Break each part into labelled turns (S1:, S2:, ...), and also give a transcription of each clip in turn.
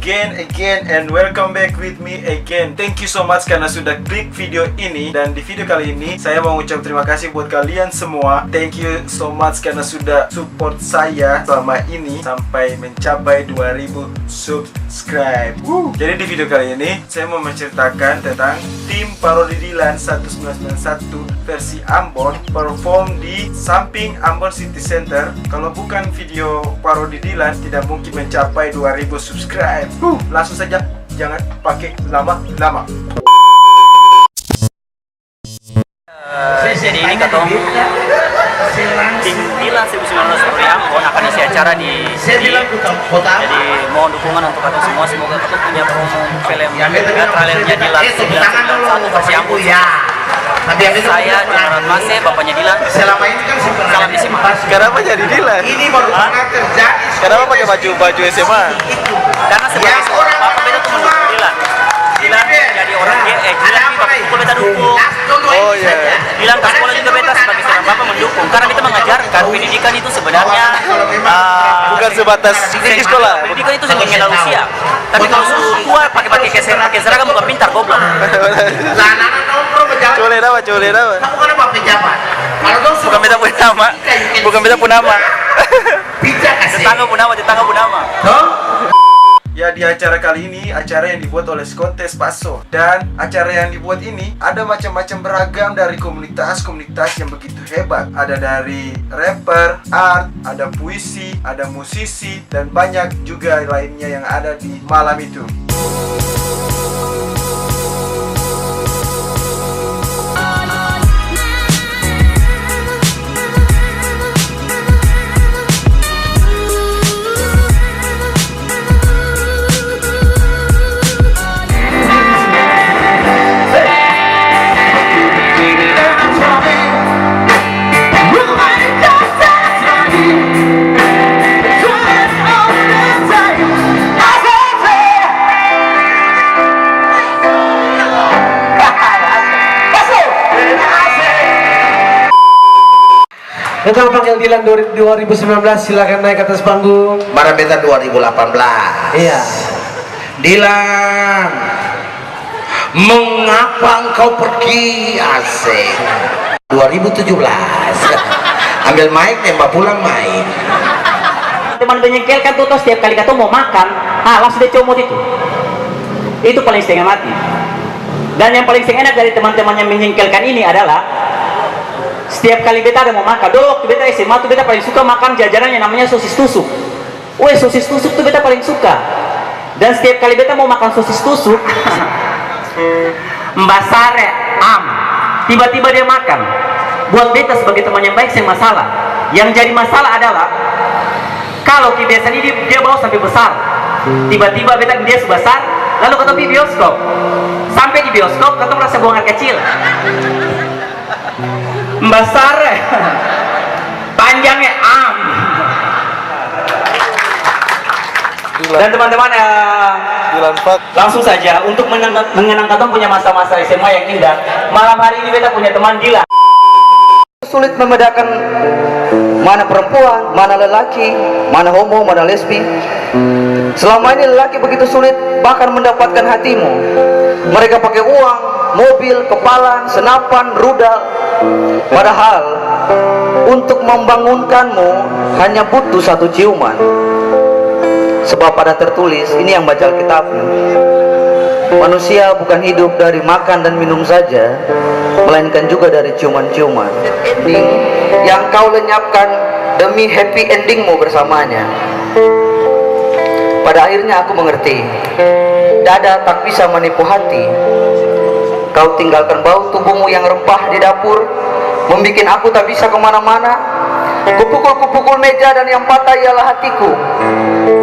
S1: again and welcome back with me again. Thank you so much karena sudah klik video ini. Dan di video kali ini saya mau ucap terima kasih buat kalian semua. Thank you so much karena sudah support saya selama ini sampai mencapai 2000 subscribe. Jadi di video kali ini saya mau menceritakan tentang tim Parodi Dilan 1991 versi Ambon perform di samping Ambon City Center. Kalau bukan video Parodi Dilan tidak mungkin mencapai 2000 subscribe. Langsung saja, jangan pakai lama-lama.
S2: Jadi ini ketemu tim Dilan 1991 dari Ambon akan isi acara di sini. Jadi mohon dukungan untuk kalian semua. Semoga kita punya promo film trailernya Dilan 1991 versi Ambon. Saya Jonathan Mase, bapaknya Dilan.
S3: Selama ini kan
S2: Salam disimak.
S1: Kenapa jadi Dilan?
S3: ini baru pernah terjadi.
S1: Kenapa pakai baju SMA?
S2: Karena sebagai seorang bapak beta tuh mendukung Dilan. Dilan jadi orang Dilan ini bapak pukul beta dukung.
S1: Oh iya.
S2: Dilan ke sekolah juga beta sebagai seorang bapak mendukung. Karena kita mengajarkan pendidikan itu sebenarnya
S1: Bukan sebatas di sekolah.
S2: pendidikan itu hanya mengenal usia. Tapi kalau suruh tua pakai seragam bukan pintar goblok.
S3: Anak-anak nongkrong berjalan.
S1: Cole apa?
S3: Kamu kan apa pejabat? Kalau dong
S1: Bukan beta pun nama. Bukan beta pun nama.
S3: bijak kasih.
S2: Tetangga pun nama.
S3: Dong.
S1: Ya, di acara kali ini, acara yang dibuat oleh Kontes Paso. Dan acara yang dibuat ini ada macam-macam beragam dari komunitas-komunitas yang begitu hebat. Ada dari rapper, art, ada puisi, ada musisi, dan banyak juga lainnya yang ada di malam itu.
S4: Kita panggil Dilan 2019, silakan naik ke atas panggung.
S3: Mara beta 2018.
S4: Iya.
S3: Dilan, mengapa engkau pergi? Asik. 2017. Ambil mic, tembak pulang main.
S2: Teman menyengkelkan tuh setiap kali kata mau makan, langsung dia comot itu. Itu paling setengah mati. Dan yang paling enak dari teman-teman yang menyengkelkan ini adalah setiap kali beta ada mau makan, dulu waktu beta SMA tuh beta paling suka makan jajanan yang namanya sosis tusuk. Sosis tusuk tuh beta paling suka. Dan setiap kali beta mau makan sosis tusuk, Mbak Sare, tiba-tiba dia makan. Buat beta sebagai teman yang baik, sih masalah. Yang jadi masalah adalah kalau kebiasaan ini dia bawa sampai besar, tiba-tiba beta dia sebesar, lalu ketemu di bioskop. Sampai di bioskop, ketemu rasa buang air kecil. Mbak Sare, panjangnya Dan teman-teman langsung saja untuk mengenang katong punya masa-masa SMA yang indah. Malam hari ini beta punya teman Dilan.
S5: Sulit membedakan mana perempuan, mana lelaki, mana homo, mana lesbi. Selama ini lelaki begitu sulit bahkan mendapatkan hatimu. Mereka pakai uang, mobil, kepalan, senapan, rudal. Padahal untuk membangunkanmu hanya butuh satu ciuman. Sebab pada tertulis, ini yang baca Alkitabnya, manusia bukan hidup dari makan dan minum saja, melainkan juga dari ciuman-ciuman yang kau lenyapkan demi happy endingmu bersamanya. Pada akhirnya aku mengerti, dada tak bisa menipu hati. Kau tinggalkan bau tubuhmu yang rempah di dapur, membikin aku tak bisa kemana-mana. Kupukul meja dan yang patah ialah hatiku.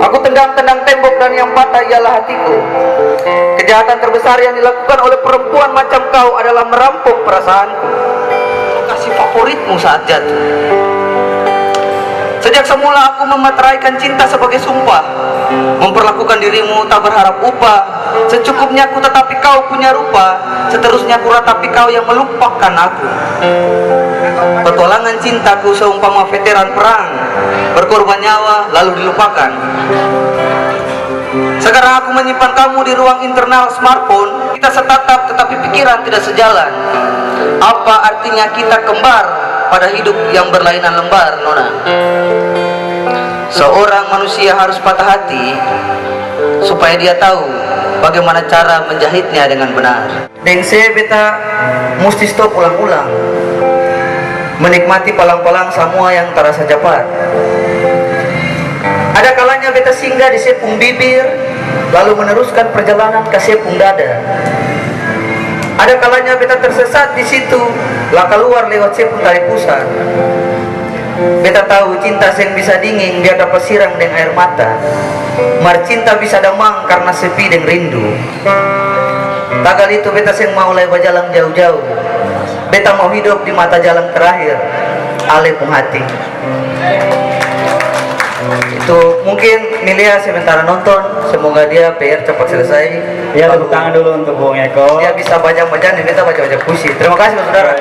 S5: Aku tendang-tendang tembok dan yang patah ialah hatiku. Kejahatan terbesar yang dilakukan oleh perempuan macam kau adalah merampok perasaanku. Lokasi favoritmu saat jatuh. Sejak semula aku memeteraikan cinta sebagai sumpah, memperlakukan dirimu tak berharap upah. Secukupnya ku tetapi kau punya rupa, seterusnya ku ratapi kau yang melupakan aku. Petualangan cintaku seumpama veteran perang, berkorban nyawa lalu dilupakan. Sekarang aku menyimpan kamu di ruang internal smartphone. Kita setatap tetapi pikiran tidak sejalan. Apa artinya kita kembar pada hidup yang berlainan lembar, Nona? Seorang manusia harus patah hati supaya dia tahu bagaimana cara menjahitnya dengan benar. Dengse beta mesti stop ulang-ulang, menikmati palang-palang semua yang terasa cepat. Ada kalanya beta singgah di sepung bibir, lalu meneruskan perjalanan ke sepung dada. Ada kalanya beta tersesat di situ, laka keluar lewat sepung tali pusat. Beta tahu cinta yang bisa dingin dia dapat sirang dengan air mata. Mar cinta bisa damang karena sepi dan rindu. Tagal itu beta yang mau lewat jalan jauh-jauh. Beta mau hidup di mata jalan terakhir, ale pung hati. Itu mungkin Milia sementara nonton, semoga dia PR cepat selesai.
S2: Ya, tepuk tangan dulu untuk Bung Eko.
S5: Dia bisa baca-baca, beta baca-baca puisi. Terima kasih Mas Saudara.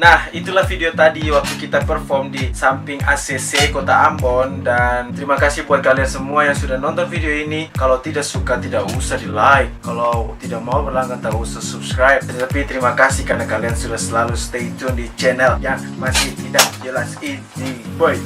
S1: Nah, itulah video tadi waktu kita perform di samping ACC Kota Ambon. Dan terima kasih buat kalian semua yang sudah nonton video ini. Kalau tidak suka tidak usah di like, kalau tidak mau berlangganan tak usah subscribe. Tetapi terima kasih karena kalian sudah selalu stay tune di channel yang masih tidak jelas ini. Boy.